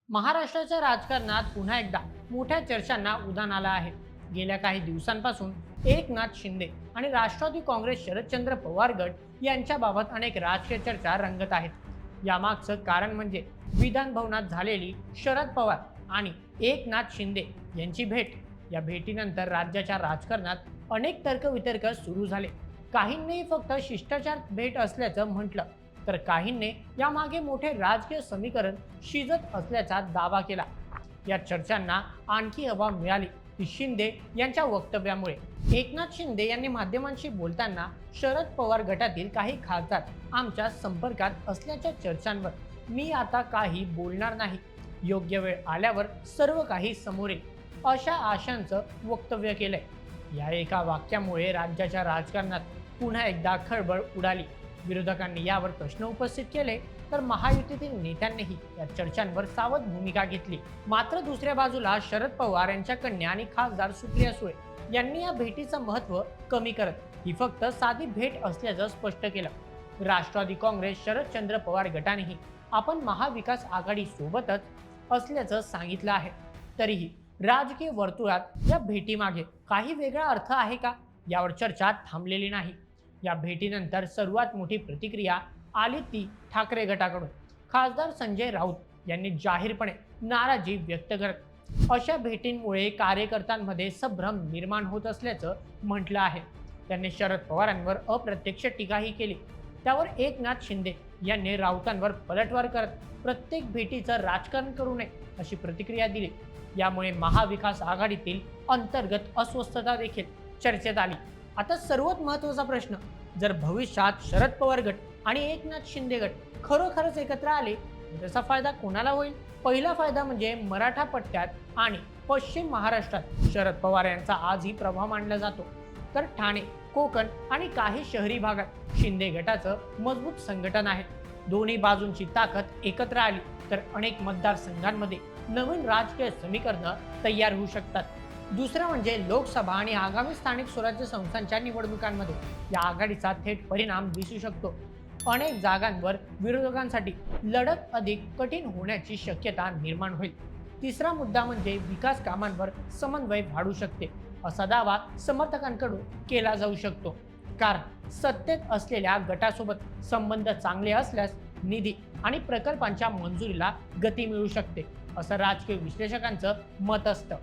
महाराष्ट्राच्या राजकारणात पुन्हा एकदा मोठ्या चर्चांना उधाण आलं आहे। गेल्या काही दिवसांपासून एकनाथ शिंदे आणि राष्ट्रवादी काँग्रेस शरदचंद्र पवार गट यांच्याबाबत अनेक राजकीय चर्चा रंगत आहेत। यामागचं कारण म्हणजे विधान भवनात झालेली शरद पवार आणि एकनाथ शिंदे यांची भेट। या भेटीनंतर राज्याच्या राजकारणात अनेक तर्कवितर्क सुरू झाले। काहींनी फक्त शिष्टाचार भेट असल्याचं म्हटलं, तर काहींनी यामागे मोठे राजकीय समीकरण शिजत असल्याचा दावा केला। या चर्चांना आणखी हवा मिळाली ती शिंदे यांच्या वक्तव्यामुळे। एकनाथ शिंदे यांनी माध्यमांशी बोलताना शरद पवार गटातील काही खासदार आमच्या संपर्कात असल्याच्या चर्चांवर मी आता काही बोलणार नाही, योग्य वेळ आल्यावर सर्व काही समोर येईल, अशा आशांचं वक्तव्य केलंय। या एका वाक्यामुळे राज्याच्या राजकारणात पुन्हा एकदा खळबळ उडाली। विरोधकांनी यावर प्रश्न उपस्थित केले, तर महायुतीतील नेत्यांनीही या चर्चांवर सावध भूमिका घेतली। मात्र दुसऱ्या बाजूला शरद पवार यांच्या कन्या आणि खासदार सुप्रिया सुळे यांनी या भेटीचं महत्त्व कमी करत ही फक्त साधी भेट असल्याचं स्पष्ट केलं। राष्ट्रवादी काँग्रेस शरदचंद्र पवार गटानेही आपण महाविकास आघाडी सोबतच असल्याचं सांगितलं आहे। तरीही राजकीय वर्तुळात या भेटीमागे काही वेगळा अर्थ आहे का, यावर चर्चा थांबलेली नाही। या भेटीनंतर सर्वात मोठी प्रतिक्रिया आली ती ठाकरे गटाकडून। खासदार संजय राऊत यांनी जाहीरपणे नाराजी व्यक्त करत अशा भेटींमुळे कार्यकर्त्यांमध्ये संभ्रम निर्माण होत असल्याचं म्हटलं आहे। त्यांनी शरद पवारांवर अप्रत्यक्ष टीकाही केली। त्यावर एकनाथ शिंदे यांनी राऊतांवर पलटवार करत प्रत्येक भेटीचं राजकारण करू नये अशी प्रतिक्रिया दिली। यामुळे महाविकास आघाडीतील अंतर्गत अस्वस्थता देखील चर्चेत आली। आता सर्वात महत्त्वाचा प्रश्न, जर भविष्यात शरद पवार गट आणि एकनाथ शिंदे गट खरोखरच एकत्र आले तर त्याचा फायदा कोणाला होईल? पहिला फायदा म्हणजे मराठा पट्ट्यात आणि पश्चिम महाराष्ट्रात शरद पवार यांचा आजही प्रभाव मानला जातो, तर ठाणे, कोकण आणि काही शहरी भागात शिंदे गटाचं मजबूत संघटन आहे। दोन्ही बाजूंची ताकद एकत्र आली तर अनेक मतदारसंघांमध्ये नवीन राजकीय समीकरणं तयार होऊ शकतात। दुसरं म्हणजे लोकसभा आणि आगामी स्थानिक स्वराज्य संस्थांच्या निवडणुकांमध्ये या आघाडीचा थेट परिणाम दिसू शकतो। अनेक जागांवर विरोधकांसाठी लढत अधिक कठीण होण्याची शक्यता निर्माण होईल। तिसरा मुद्दा म्हणजे विकास कामांवर समन्वय वाढू शकते, असा दावा समर्थकांकडून केला जाऊ शकतो। कारण सत्तेत असलेल्या गटासोबत संबंध चांगले असल्यास निधी आणि प्रकल्पांच्या मंजुरीला गती मिळू शकते, असं राजकीय विश्लेषकांचं मत असतं।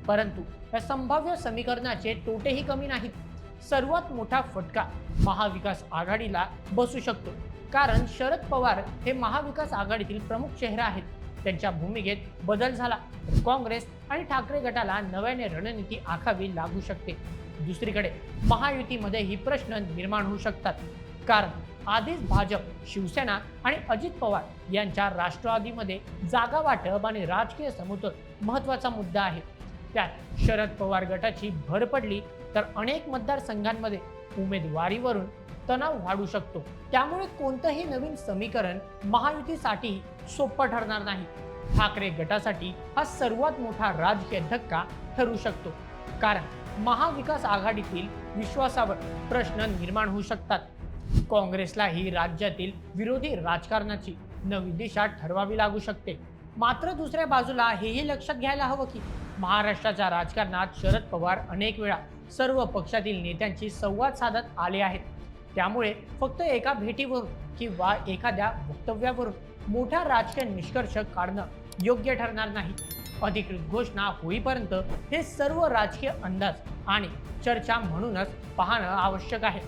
परंतु या संभाव्य समीकरणाचे तोटेही कमी नाहीत। सर्वात मोठा फटका महाविकास आघाडीला बसू शकतो, कारण शरद पवार हे महाविकास आघाडीतील प्रमुख चेहरे आहेत। त्यांच्या भूमिकेत बदल झाला तर काँग्रेस आणि ठाकरे गटाला नव्याने रणनीती आखावी लागू शकते। दुसरीकडे महायुतीमध्ये ही प्रश्न निर्माण होऊ शकतात, कारण आधीच भाजप, शिवसेना आणि अजित पवार यांच्या राष्ट्रवादीमध्ये जागा वाटप आणि राजकीय समतोल महत्त्वाचा मुद्दा आहे। त्यात शरद पवार गटाची भर पडली तर अनेक मतदारसंघांमध्ये उमेदवारीवरून तणाव वाढू शकतो। त्यामुळे कोणतंही नवीन समीकरण महायुतीसाठी सोपं ठरणार नाही। ठाकरे गटासाठी हा सर्वात मोठा राजकीय धक्का ठरू शकतो, कारण महाविकास आघाडीतील विश्वासावर प्रश्न निर्माण होऊ शकतात। काँग्रेसलाही राज्यातील विरोधी राजकारणाची नवी दिशा ठरवावी लागू शकते। मात्र दुसऱ्या बाजूला हेही लक्षात घ्यायला हवं की महाराष्ट्राच्या राजकारणात शरद पवार अनेक वेळा सर्व पक्षातील नेत्यांशी संवाद साधत आले आहेत। त्यामुळे फक्त एका भेटीवरून किंवा एखाद्या वक्तव्यावरून मोठा राजकीय निष्कर्ष काढणं योग्य ठरणार नाही। अधिकृत घोषणा होईपर्यंत हे सर्व राजकीय अंदाज आणि चर्चा म्हणूनच पाहणं आवश्यक आहे।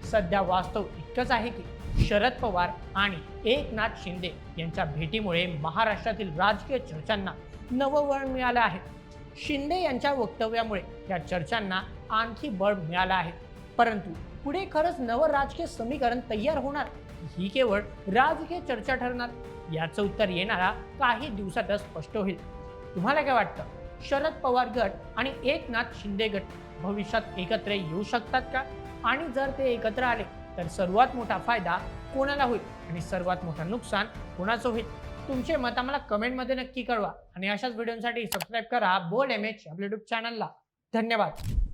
सध्या वास्तव इतकंच आहे की शरद पवार आणि एकनाथ शिंदे यांच्या भेटीमुळे महाराष्ट्रातील राजकीय चर्चांना नवं वळण मिळालं आहे। शिंदे यांच्या वक्तव्यामुळे या चर्चांना आणखी बळ मिळालं आहे। परंतु पुढे खरंच नवं राजकीय समीकरण तयार होणार, ही केवळ राजकीय चर्चा ठरणार, याचं उत्तर येणाऱ्या काही दिवसातच स्पष्ट होईल। तुम्हाला काय वाटतं? शरद पवार गट आणि एकनाथ शिंदे गट भविष्यात एकत्र येऊ शकतात का? आणि जर ते एकत्र आले तर सर्वात मोठा फायदा कोणाला होईल आणि सर्वात मोठं नुकसान कोणाचं होईल? तुमचे मत आम्हाला कमेंटमध्ये नक्की कळवा आणि अशाच व्हिडिओसाठी सबस्क्राईब करा बोल्ड एमएच आपल्या यूट्यूब चॅनलला। धन्यवाद।